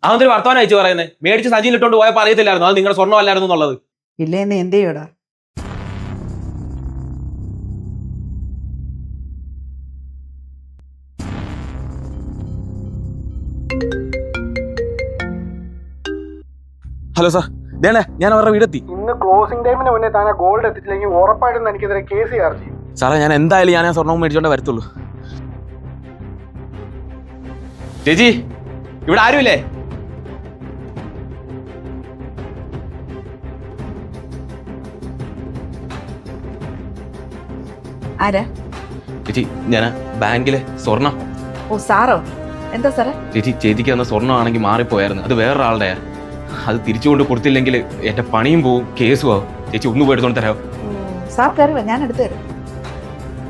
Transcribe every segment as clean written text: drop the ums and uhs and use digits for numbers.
അതൊരു വർത്തമാനം അയച്ചു പറയുന്നത്. മേടിച്ച് സഞ്ചിയിലിട്ടോണ്ട് പോയപ്പോൾ അറിയത്തില്ലായിരുന്നു അത് നിങ്ങളുടെ സ്വർണ്ണം അല്ലായിരുന്നു എന്നുള്ളത്. ഇല്ലേന്ന് എന്ത് ചെയ്യൂടാ? ഹലോ സാർ, ഞാൻ അവരുടെ വീടെത്തി. ഇന്ന് ക്ലോസിംഗ് ടൈമിന് മുന്നേ താനെ ഗോൾഡ് എത്തിച്ചില്ലെങ്കിൽ ഉറപ്പായിട്ടും എനിക്കെതിരെ കേസ് ചാർജ് ചെയ്യും. സാറേ, ഞാൻ എന്തായാലും ഞാൻ ആ സ്വർണ്ണം മേടിച്ചോണ്ടേ വരത്തുള്ളൂ. ചേച്ചി, ഇവിടെ ആരുമില്ലേ? ആരാ? ചേച്ചി, ഞാൻ ബാങ്കിലെ സ്വർണം. ഓ സാറോ? എന്താ സാറേ? ചേച്ചിക്ക് തന്ന സ്വർണ്ണമാണെങ്കിൽ മാറിപ്പോയായിരുന്നു. അത് വേറൊരാളുടെയാ. അത് തിരിച്ചു കൊണ്ട് കൊടുത്തില്ലെങ്കിൽ എന്റെ പണിയും പോവും, കേസും ആവും. ചേച്ചി ഒന്ന് പോയി എടുത്തോണ്ട് തരാമോ? സാർ കയറി ഞാൻ എടുത്തു തരും.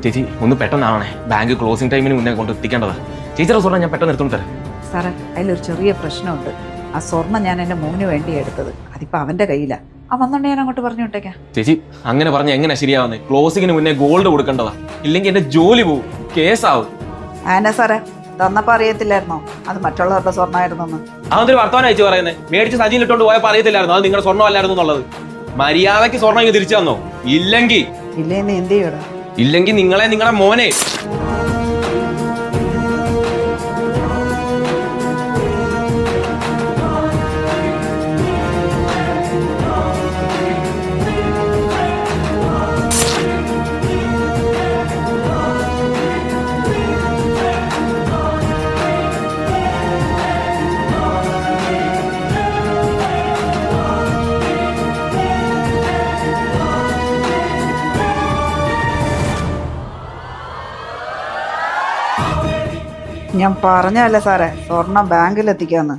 ചേച്ചി ഒന്ന് പെട്ടെന്നാവണേ, ബാങ്ക് ക്ലോസിംഗ് ടൈമിന് മുന്നേ കൊണ്ട് എത്തിക്കേണ്ടതാ. ചേച്ചിയുടെ സ്വർണ്ണം ഞാൻ പെട്ടെന്ന് എടുത്തോണ്ട് തരാം. സാറേ, അതിലൊരു ചെറിയ പ്രശ്നമുണ്ട്. ആ സ്വർണ്ണം ഞാൻ എൻ്റെ മോന് വേണ്ടി എടുത്തത്. അതിപ്പോൾ അവൻ്റെ കയ്യിലാണ്. ആ വന്നോണ്ട് ഞാൻ അങ്ങോട്ട് പറഞ്ഞു വിട്ടേക്കാം. ചേച്ചി അങ്ങനെ പറഞ്ഞ എങ്ങനെ ശരിയാവുന്നേ? ക്ലോസിങ്ങിന് മുന്നേ ഗോൾഡ് കൊടുക്കേണ്ടതാ, ഇല്ലെങ്കിൽ എന്റെ ജോലി പോവും, കേസാവും. ആന സാറേ, തന്നപ്പോൾ അറിയത്തില്ലായിരുന്നോ അത് മറ്റുള്ളവരുടെ സ്വർണ്ണമായിരുന്നെന്ന്? അതൊരു വർത്തമാനം അയച്ചു പറയുന്നത്. മേടിച്ച് സഞ്ചിയിലിട്ടോണ്ട് പോയപ്പോൾ അറിയത്തില്ലായിരുന്നു അത് നിങ്ങളുടെ സ്വർണ്ണം അല്ലായിരുന്നു എന്നുള്ളത്. മര്യാദയ്ക്ക് സ്വർണ്ണം ഇങ്ങ് തിരിച്ചു തന്നോ? ഇല്ലേന്ന് എന്ത് ചെയ്യൂടാ? ഇല്ലെങ്കിൽ നിങ്ങളെ നിങ്ങളുടെ മോനെ. ഞാൻ പറഞ്ഞല്ലേ സാറേ, സ്വർണം ബാങ്കിലെത്തിക്കാന്ന്.